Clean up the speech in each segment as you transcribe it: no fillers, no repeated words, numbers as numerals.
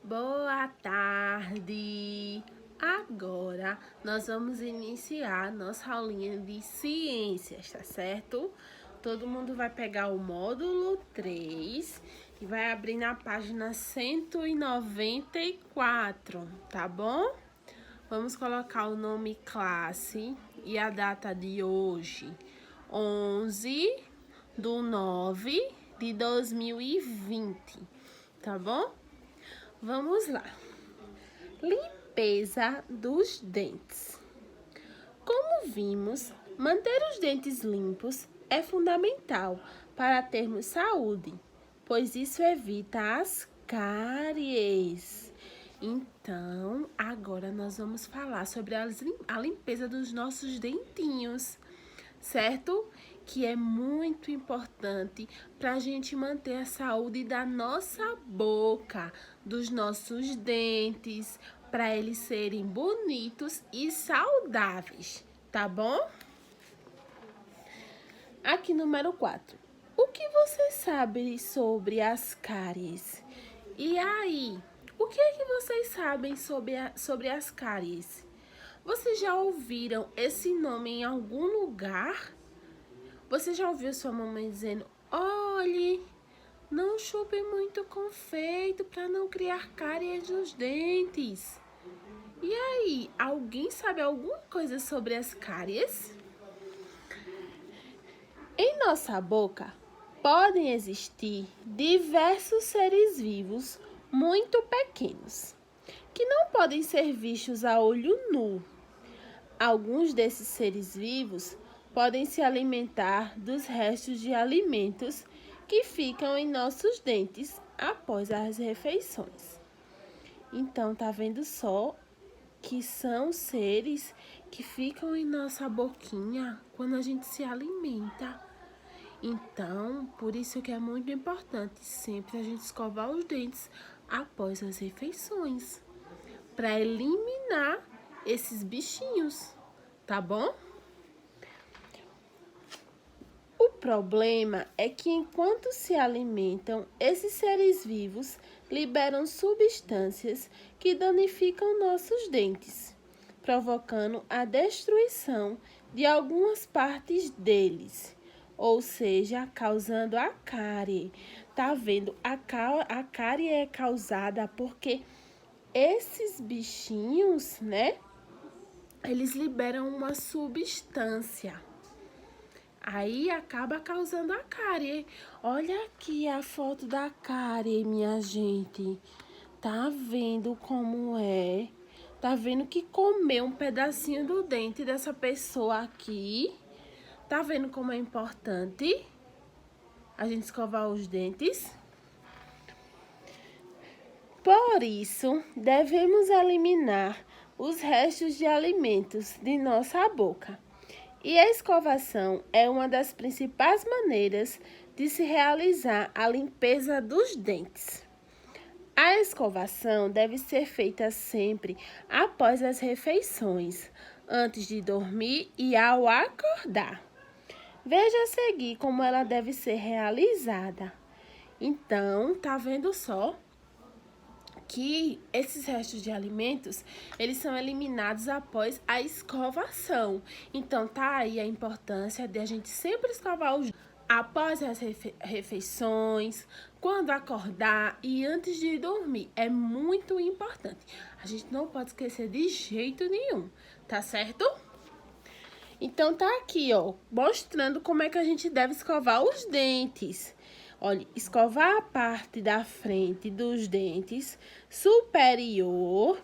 Boa tarde! Agora nós vamos iniciar nossa aulinha de ciências, tá certo? Todo mundo vai pegar o módulo 3 e vai abrir na página 194, tá bom? Vamos colocar o nome classe e a data de hoje, 11/9/2020, tá bom? Vamos lá. Limpeza dos dentes. Como vimos, manter os dentes limpos é fundamental para termos saúde, pois isso evita as cáries. Então, agora nós vamos falar sobre a limpeza dos nossos dentinhos, certo? Que é muito importante para a gente manter a saúde da nossa boca, dos nossos dentes, para eles serem bonitos e saudáveis, tá bom? Aqui, número 4. O que você sabe sobre as cáries? E aí, o que é que vocês sabem sobre as cáries? Vocês já ouviram esse nome em algum lugar? Você já ouviu sua mamãe dizendo: olhe, não chupe muito confeito para não criar cáries nos dentes? E aí, alguém sabe alguma coisa sobre as cáries? Em nossa boca podem existir diversos seres vivos muito pequenos, que não podem ser vistos a olho nu. Alguns desses seres vivos podem se alimentar dos restos de alimentos que ficam em nossos dentes após as refeições. Então, tá vendo só que são seres que ficam em nossa boquinha quando a gente se alimenta. Então, por isso que é muito importante sempre a gente escovar os dentes após as refeições, para eliminar esses bichinhos, tá bom? O problema é que enquanto se alimentam, esses seres vivos liberam substâncias que danificam nossos dentes, provocando a destruição de algumas partes deles, ou seja, causando a cárie. Tá vendo? A cárie é causada porque esses bichinhos, né? Eles liberam uma substância. Aí acaba causando a cárie. Olha aqui a foto da cárie, minha gente. Tá vendo como é? Tá vendo que comeu um pedacinho do dente dessa pessoa aqui? Tá vendo como é importante a gente escovar os dentes? Por isso, devemos eliminar os restos de alimentos de nossa boca. E a escovação é uma das principais maneiras de se realizar a limpeza dos dentes. A escovação deve ser feita sempre após as refeições, antes de dormir e ao acordar. Veja a seguir como ela deve ser realizada. Então, tá vendo só que esses restos de alimentos, eles são eliminados após a escovação. Então, tá aí a importância de a gente sempre escovar os após as refeições, quando acordar e antes de dormir. É muito importante. A gente não pode esquecer de jeito nenhum, tá certo? Então, tá aqui, ó, mostrando como é que a gente deve escovar os dentes. Olha, escovar a parte da frente dos dentes superior,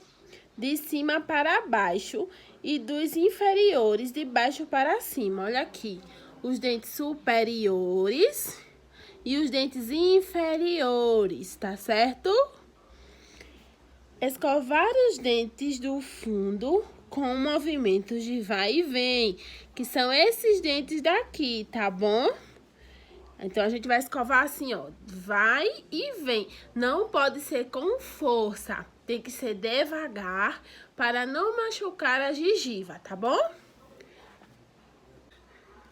de cima para baixo, e dos inferiores, de baixo para cima. Olha aqui, os dentes superiores e os dentes inferiores, tá certo? Escovar os dentes do fundo com movimentos de vai e vem, que são esses dentes daqui, tá bom? Então, a gente vai escovar assim, ó, vai e vem. Não pode ser com força, tem que ser devagar para não machucar a gengiva, tá bom?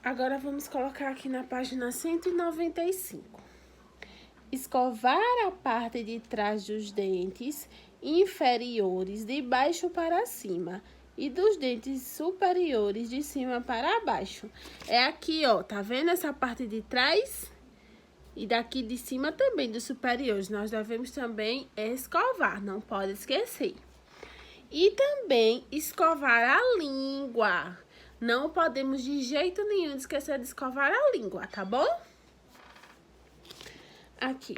Agora, vamos colocar aqui na página 195. escovar a parte de trás dos dentes inferiores de baixo para cima e dos dentes superiores de cima para baixo. É aqui, ó, tá vendo essa parte de trás? E daqui de cima também, dos superiores. Nós devemos também escovar, não pode esquecer. E também escovar a língua. Não podemos de jeito nenhum esquecer de escovar a língua, tá bom? Aqui.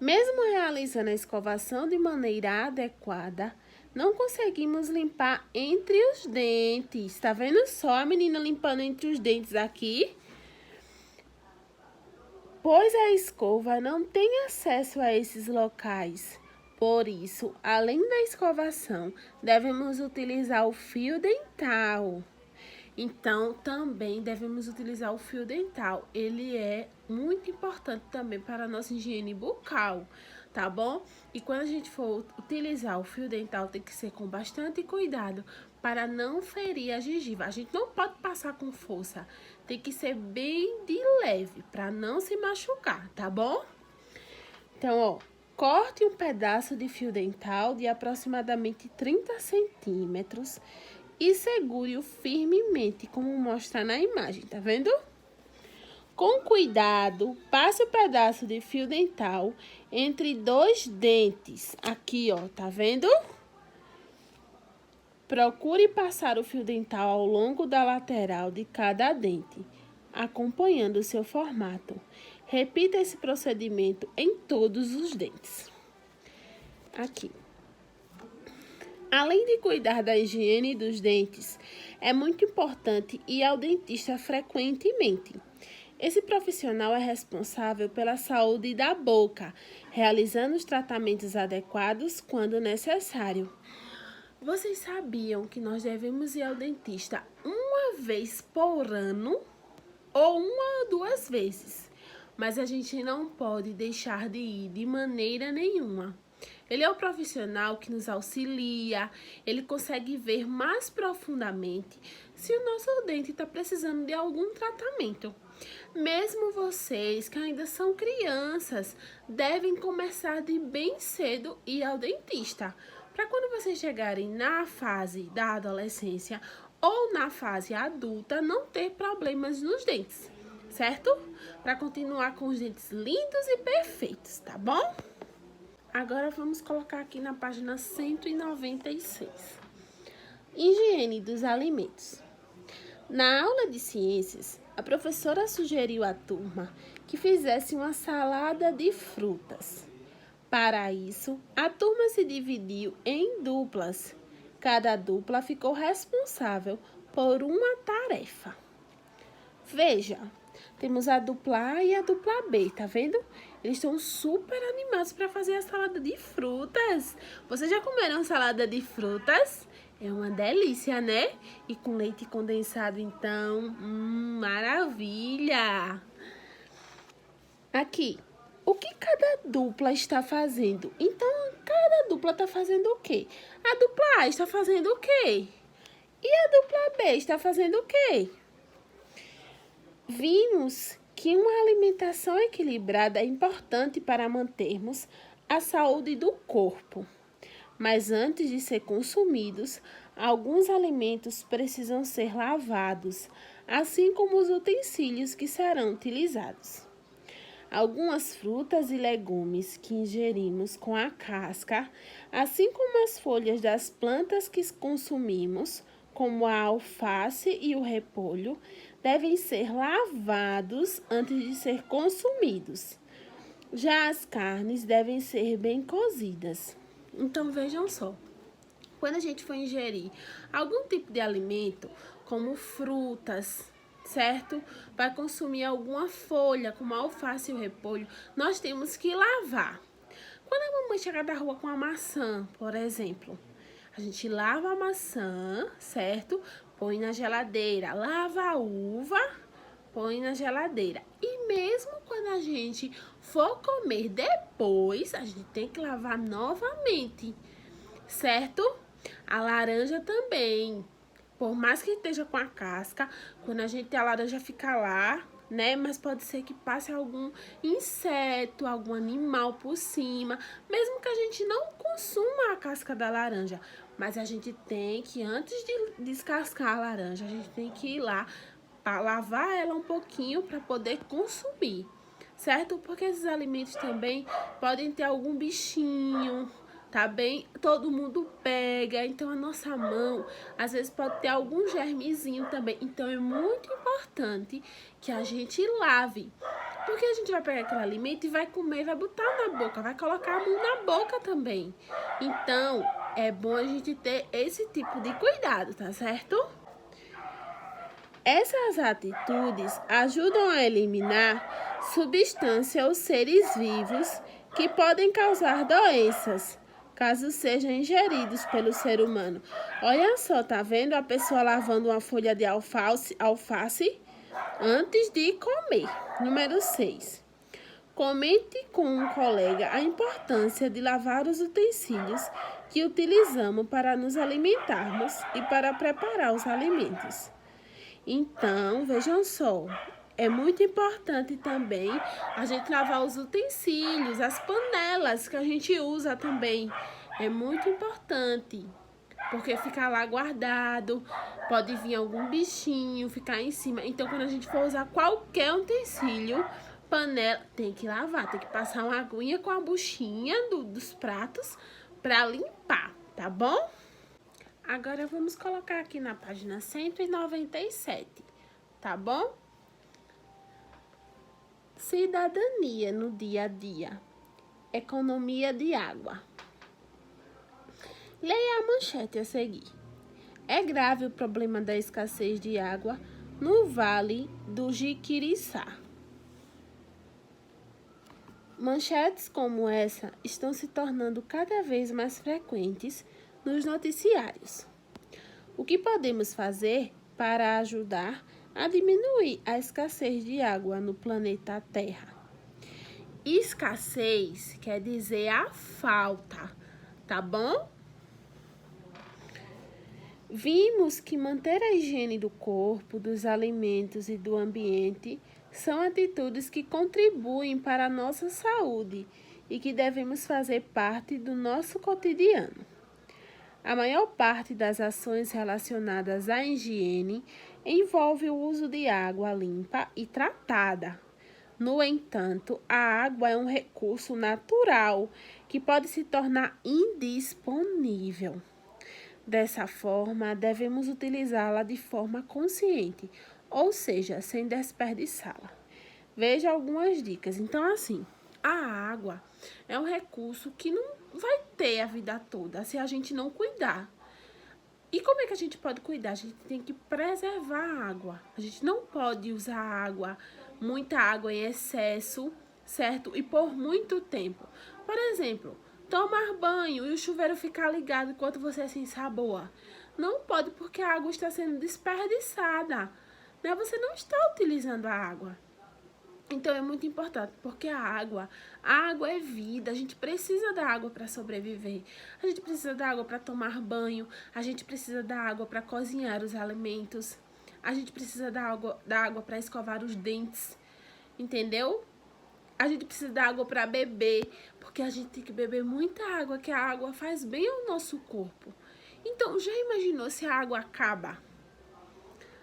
Mesmo realizando a escovação de maneira adequada, não conseguimos limpar entre os dentes. Tá vendo só a menina limpando entre os dentes aqui? Pois a escova não tem acesso a esses locais. Por isso, além da escovação, devemos utilizar o fio dental. Então, também devemos utilizar o fio dental. Ele é muito importante também para a nossa higiene bucal, tá bom? E quando a gente for utilizar o fio dental, tem que ser com bastante cuidado para não ferir a gengiva. A gente não pode passar com força, tem que ser bem de leve para não se machucar, tá bom? Então, ó, corte um pedaço de fio dental de aproximadamente 30 centímetros e segure-o firmemente, como mostra na imagem, tá vendo? Com cuidado, passe o pedaço de fio dental entre dois dentes. Aqui, ó, tá vendo? Procure passar o fio dental ao longo da lateral de cada dente, acompanhando o seu formato. Repita esse procedimento em todos os dentes. Aqui. Além de cuidar da higiene dos dentes, é muito importante ir ao dentista frequentemente. Esse profissional é responsável pela saúde da boca, realizando os tratamentos adequados quando necessário. Vocês sabiam que nós devemos ir ao dentista uma vez por ano ou uma ou duas vezes? Mas a gente não pode deixar de ir de maneira nenhuma. Ele é o profissional que nos auxilia, ele consegue ver mais profundamente se o nosso dente está precisando de algum tratamento. Mesmo vocês que ainda são crianças, devem começar de bem cedo ir ao dentista, para quando vocês chegarem na fase da adolescência ou na fase adulta, não ter problemas nos dentes, certo? Para continuar com os dentes lindos e perfeitos, tá bom? Agora vamos colocar aqui na página 196. Higiene dos alimentos. Na aula de ciências, a professora sugeriu à turma que fizesse uma salada de frutas. Para isso, a turma se dividiu em duplas. Cada dupla ficou responsável por uma tarefa. Veja, temos a dupla A e a dupla B, tá vendo? Eles estão super animados para fazer a salada de frutas. Vocês já comeram salada de frutas? É uma delícia, né? E com leite condensado, então, maravilha! Aqui, o que cada dupla está fazendo? Então, cada dupla está fazendo o quê? A dupla A está fazendo o quê? E a dupla B está fazendo o quê? Vimos que uma alimentação equilibrada é importante para mantermos a saúde do corpo. Mas antes de ser consumidos, alguns alimentos precisam ser lavados, assim como os utensílios que serão utilizados. Algumas frutas e legumes que ingerimos com a casca, assim como as folhas das plantas que consumimos, como a alface e o repolho, devem ser lavados antes de ser consumidos. Já as carnes devem ser bem cozidas. Então, vejam só. Quando a gente for ingerir algum tipo de alimento, como frutas, certo? Vai consumir alguma folha, como a alface e o repolho, nós temos que lavar. Quando a mamãe chegar da rua com a maçã, por exemplo, a gente lava a maçã, certo? Põe na geladeira. Lava a uva, põe na geladeira. E mesmo quando a gente for comer depois, a gente tem que lavar novamente, certo? A laranja também. Por mais que esteja com a casca, quando a laranja fica lá, né? Mas pode ser que passe algum inseto, algum animal por cima, mesmo que a gente não consuma a casca da laranja. Mas a gente tem que, antes de descascar a laranja, a gente tem que ir lá para lavar ela um pouquinho para poder consumir, certo? Porque esses alimentos também podem ter algum bichinho, tá bem? Todo mundo pega, então a nossa mão às vezes pode ter algum germezinho também. Então é muito importante que a gente lave. Porque a gente vai pegar aquele alimento e vai comer, vai botar na boca, vai colocar a mão na boca também. Então, é bom a gente ter esse tipo de cuidado, tá certo? Essas atitudes ajudam a eliminar substâncias ou seres vivos que podem causar doenças, caso sejam ingeridos pelo ser humano. Olha só, tá vendo a pessoa lavando uma folha de alface antes de comer. Número 6. Comente com um colega a importância de lavar os utensílios que utilizamos para nos alimentarmos e para preparar os alimentos. Então, vejam só, é muito importante também a gente lavar os utensílios, as panelas que a gente usa também. É muito importante, porque fica lá guardado, pode vir algum bichinho, ficar em cima. Então, quando a gente for usar qualquer utensílio, panela, tem que lavar, tem que passar uma aguinha com a buchinha dos pratos para limpar, tá bom? Agora vamos colocar aqui na página 197, tá bom? Cidadania no dia a dia. Economia de água. Leia a manchete a seguir. É grave o problema da escassez de água no Vale do Jiquiriçá. Manchetes como essa estão se tornando cada vez mais frequentes nos noticiários. O que podemos fazer para ajudar a diminuir a escassez de água no planeta Terra? Escassez quer dizer a falta, tá bom? Vimos que manter a higiene do corpo, dos alimentos e do ambiente são atitudes que contribuem para a nossa saúde e que devemos fazer parte do nosso cotidiano. A maior parte das ações relacionadas à higiene envolve o uso de água limpa e tratada. No entanto, a água é um recurso natural que pode se tornar indisponível. Dessa forma, devemos utilizá-la de forma consciente, ou seja, sem desperdiçá-la. Veja algumas dicas. Então, assim, a água é um recurso que não vai ter a vida toda se a gente não cuidar. E como é que a gente pode cuidar? A gente tem que preservar a água. A gente não pode usar água, muita água em excesso, certo? E por muito tempo. Por exemplo, tomar banho e o chuveiro ficar ligado enquanto você se ensaboa. Não pode, porque a água está sendo desperdiçada, né? Você não está utilizando a água. Então é muito importante, porque a água é vida, a gente precisa da água para sobreviver, a gente precisa da água para tomar banho, a gente precisa da água para cozinhar os alimentos, a gente precisa da água para escovar os dentes, entendeu? A gente precisa da água para beber, porque a gente tem que beber muita água, que a água faz bem ao nosso corpo. Então, já imaginou se a água acaba?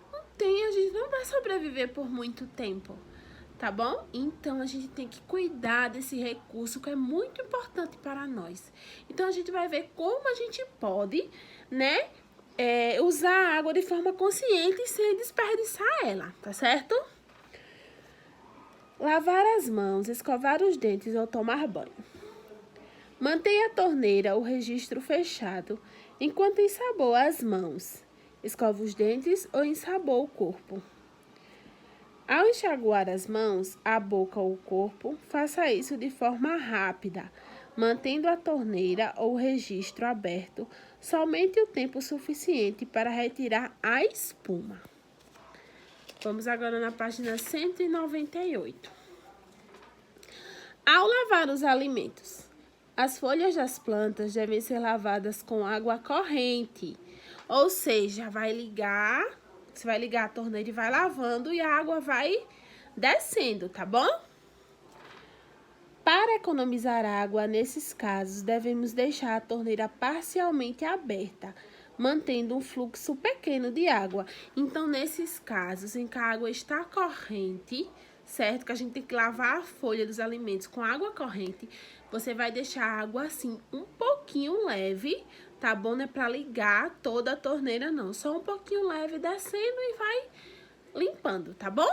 Não tem, a gente não vai sobreviver por muito tempo. Tá bom? Então, a gente tem que cuidar desse recurso que é muito importante para nós. Então, a gente vai ver como a gente pode, né, usar a água de forma consciente e sem desperdiçar ela, tá certo? Lavar as mãos, escovar os dentes ou tomar banho. Mantenha a torneira ou registro fechado enquanto ensaboa as mãos. Escova os dentes ou ensaboa o corpo. Ao enxaguar as mãos, a boca ou o corpo, faça isso de forma rápida, mantendo a torneira ou registro aberto somente o tempo suficiente para retirar a espuma. Vamos agora na página 198. Ao lavar os alimentos, as folhas das plantas devem ser lavadas com água corrente, ou seja, você vai ligar a torneira e vai lavando e a água vai descendo, tá bom? Para economizar água, nesses casos, devemos deixar a torneira parcialmente aberta, mantendo um fluxo pequeno de água. Então, nesses casos em que a água está corrente, certo? Que a gente tem que lavar a folha dos alimentos com água corrente, você vai deixar a água assim um pouquinho leve, tá bom? Não é para ligar toda a torneira, não. Só um pouquinho leve descendo e vai limpando, tá bom?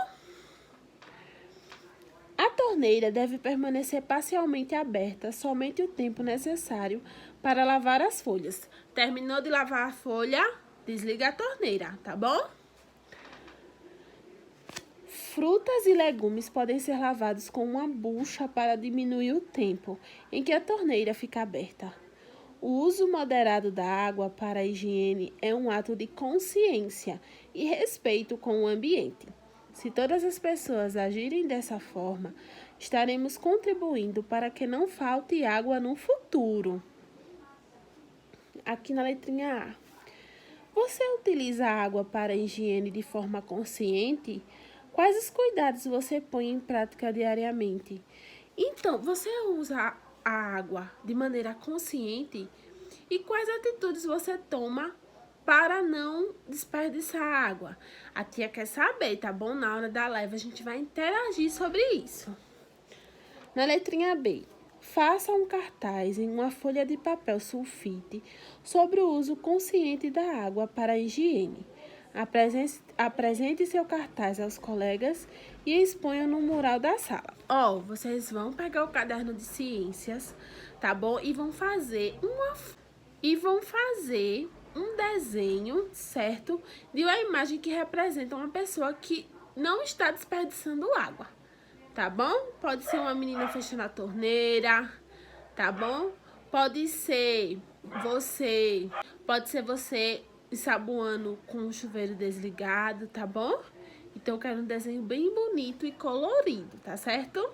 A torneira deve permanecer parcialmente aberta somente o tempo necessário para lavar as folhas. Terminou de lavar a folha, desliga a torneira, tá bom? Frutas e legumes podem ser lavados com uma bucha para diminuir o tempo em que a torneira fica aberta. O uso moderado da água para a higiene é um ato de consciência e respeito com o ambiente. Se todas as pessoas agirem dessa forma, estaremos contribuindo para que não falte água no futuro. Aqui na letrinha A. Você utiliza a água para a higiene de forma consciente? Quais os cuidados você põe em prática diariamente? Então, você usa a água de maneira consciente? E quais atitudes você toma para não desperdiçar água? A tia quer saber, tá bom? Na hora da live a gente vai interagir sobre isso. Na letrinha B, faça um cartaz em uma folha de papel sulfite sobre o uso consciente da água para a higiene. Apresente seu cartaz aos colegas e exponha no mural da sala. Vocês vão pegar o caderno de ciências, tá bom? E vão fazer um desenho, certo? De uma imagem que representa uma pessoa que não está desperdiçando água, tá bom? Pode ser uma menina fechando a torneira, tá bom? Pode ser você ensaboando com o chuveiro desligado, tá bom? Então, eu quero um desenho bem bonito e colorido, tá certo?